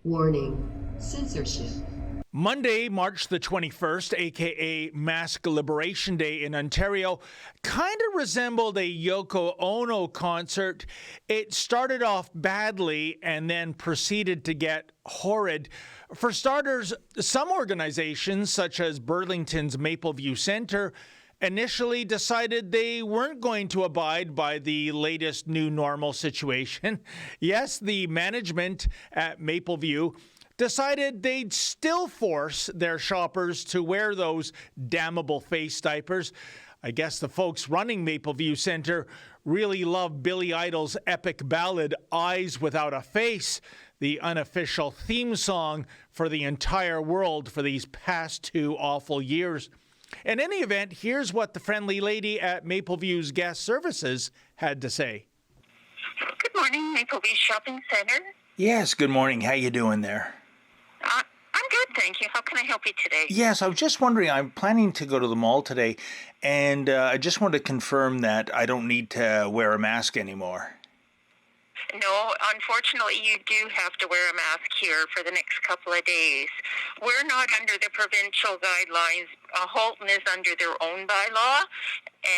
Warning, censorship. Monday, March the 21st, aka Mask Liberation Day in Ontario, kind of resembled a Yoko Ono concert. It started off badly and then proceeded to get horrid. For starters, some organizations, such as Burlington's Mapleview Centre, initially decided they weren't going to abide by the latest new normal situation. Yes, the management at Mapleview decided they'd still force their shoppers to wear those damnable face diapers. I guess the folks running Mapleview Centre really love Billy Idol's epic ballad, Eyes Without a Face, the unofficial theme song for the entire world for these past 2 awful years. In any event, here's what the friendly lady at Mapleview's guest services had to say. Good morning, Mapleview Shopping Centre. Yes, good morning. How you doing there? I'm good, thank you. How can I help you today? Yes, I was just wondering, I'm planning to go to the mall today, and I just want to confirm that I don't need to wear a mask anymore. No, unfortunately, you do have to wear a mask here for the next couple of days. We're not under the provincial guidelines. Halton is under their own bylaw,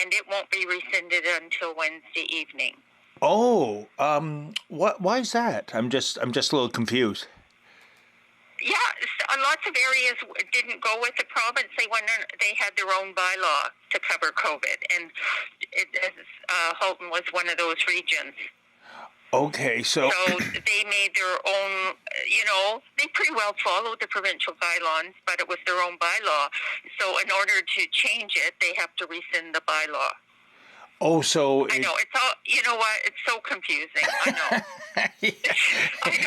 and it won't be rescinded until Wednesday evening. Oh, why is that? I'm just a little confused. Yeah, lots of areas didn't go with the province. They had their own bylaw to cover COVID, and Halton was one of those regions. Okay, so they made their own, they pretty well followed the provincial guidelines, but it was their own bylaw. So in order to change it, they have to rescind the bylaw. Oh, so I know, it's all, you know what, it's so confusing. I know. I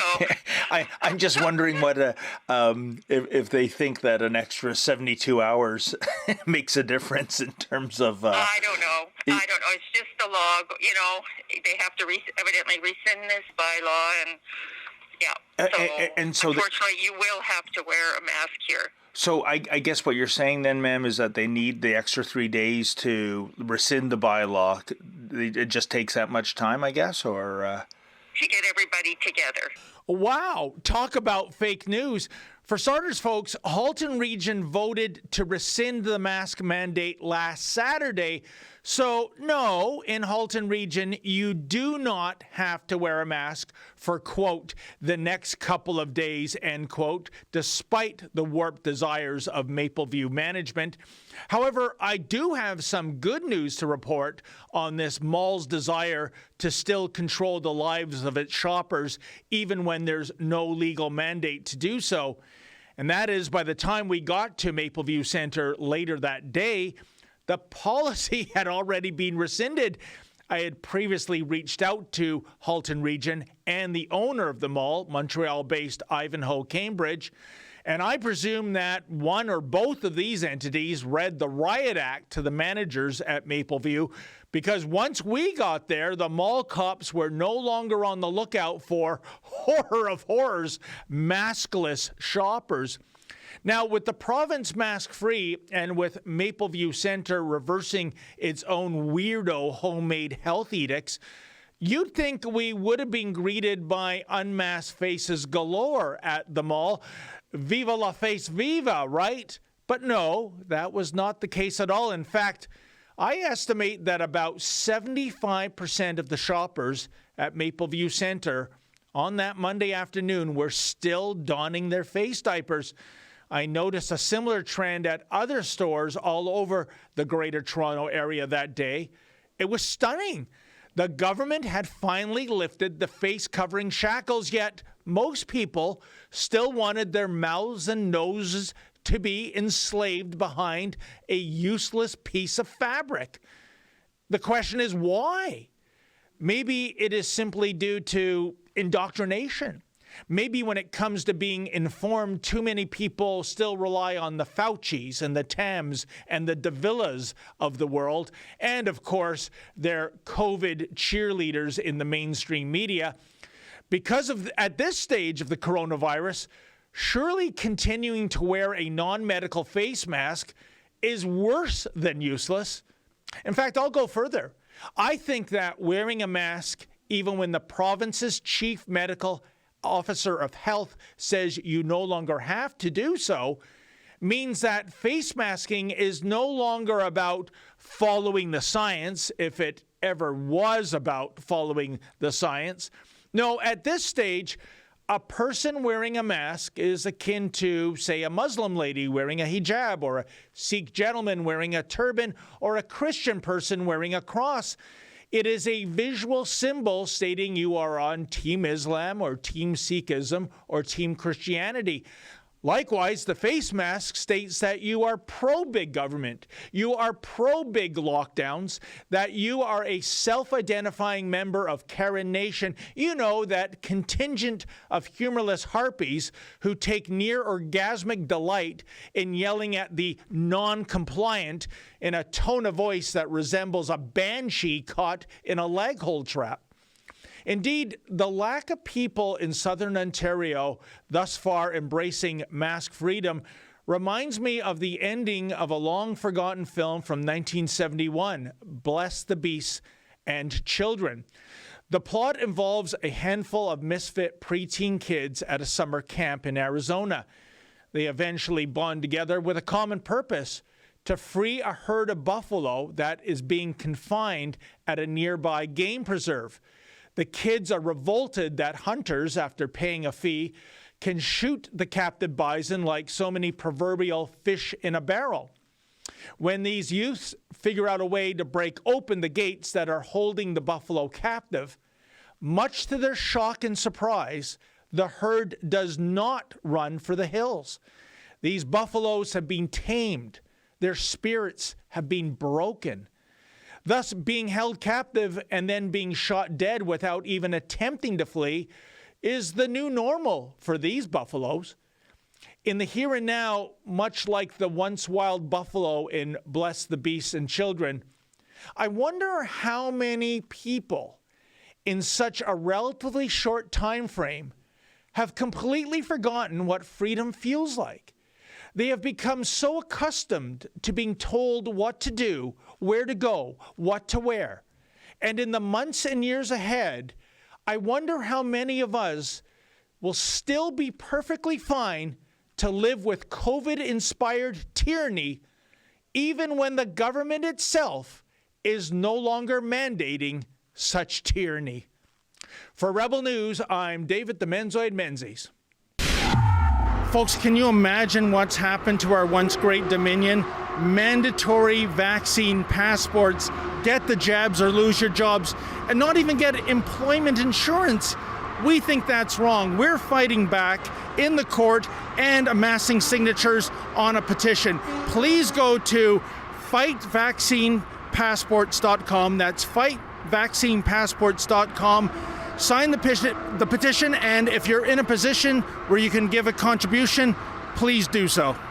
know. I'm just wondering what if they think that an extra 72 hours makes a difference in terms of... I don't know. It's just the law. They have to evidently rescind this bylaw, and yeah. So unfortunately, you will have to wear a mask here. So I guess what you're saying then, ma'am, is that they need the extra 3 days to rescind the bylaw. It just takes that much time, I guess, or... To get everybody together. Wow, talk about fake news. For starters, folks, Halton Region voted to rescind the mask mandate last Saturday. So, no, in Halton Region, you do not have to wear a mask for, quote, the next couple of days, end quote, despite the warped desires of Mapleview management. However, I do have some good news to report on this mall's desire to still control the lives of its shoppers, even when there's no legal mandate to do so. And that is, by the time we got to Mapleview Centre later that day, the policy had already been rescinded. I had previously reached out to Halton Region and the owner of the mall, Montreal-based Ivanhoe Cambridge, and I presume that one or both of these entities read the riot act to the managers at Mapleview, because once we got there, the mall cops were no longer on the lookout for, horror of horrors, maskless shoppers. Now, with the province mask-free and with Mapleview Centre reversing its own weirdo homemade health edicts, you'd think we would have been greeted by unmasked faces galore at the mall. Viva la face viva, right? But no, that was not the case at all. In fact, I estimate that about 75% of the shoppers at Mapleview Centre on that Monday afternoon were still donning their face diapers. I noticed a similar trend at other stores all over the Greater Toronto area that day. It was stunning. The government had finally lifted the face covering shackles, yet most people still wanted their mouths and noses to be enslaved behind a useless piece of fabric. The question is why? Maybe it is simply due to indoctrination. Maybe when it comes to being informed, too many people still rely on the Faucis and the Tams and the Davillas of the world, and of course, their COVID cheerleaders in the mainstream media. Because of, at this stage of the coronavirus, surely continuing to wear a non-medical face mask is worse than useless. In fact, I'll go further. I think that wearing a mask, even when the province's chief medical officer of health says you no longer have to do so, means that face masking is no longer about following the science, if it ever was about following the science. No, at this stage, a person wearing a mask is akin to, say, a Muslim lady wearing a hijab, or a Sikh gentleman wearing a turban, or a Christian person wearing a cross. It is a visual symbol stating you are on Team Islam or Team Sikhism or Team Christianity. Likewise, the face mask states that you are pro-big government, you are pro-big lockdowns, that you are a self-identifying member of Karen Nation. You know, that contingent of humorless harpies who take near orgasmic delight in yelling at the non-compliant in a tone of voice that resembles a banshee caught in a leg hole trap. Indeed, the lack of people in southern Ontario thus far embracing mask freedom reminds me of the ending of a long-forgotten film from 1971, Bless the Beasts and Children. The plot involves a handful of misfit preteen kids at a summer camp in Arizona. They eventually bond together with a common purpose: to free a herd of buffalo that is being confined at a nearby game preserve. The kids are revolted that hunters, after paying a fee, can shoot the captive bison like so many proverbial fish in a barrel. When these youths figure out a way to break open the gates that are holding the buffalo captive, much to their shock and surprise, the herd does not run for the hills. These buffaloes have been tamed. Their spirits have been broken. Thus, being held captive and then being shot dead without even attempting to flee is the new normal for these buffaloes. In the here and now, much like the once wild buffalo in Bless the Beasts and Children, I wonder how many people in such a relatively short time frame have completely forgotten what freedom feels like. They have become so accustomed to being told what to do, where to go, what to wear. And in the months and years ahead, I wonder how many of us will still be perfectly fine to live with COVID-inspired tyranny, even when the government itself is no longer mandating such tyranny. For Rebel News, I'm David the Menzoid Menzies. Folks, can you imagine what's happened to our once great Dominion? Mandatory vaccine passports, get the jabs or lose your jobs, and not even get employment insurance. We think that's wrong. We're fighting back in the court and amassing signatures on a petition. Please go to fightvaccinepassports.com. That's fightvaccinepassports.com. Sign the petition, and if you're in a position where you can give a contribution, please do so.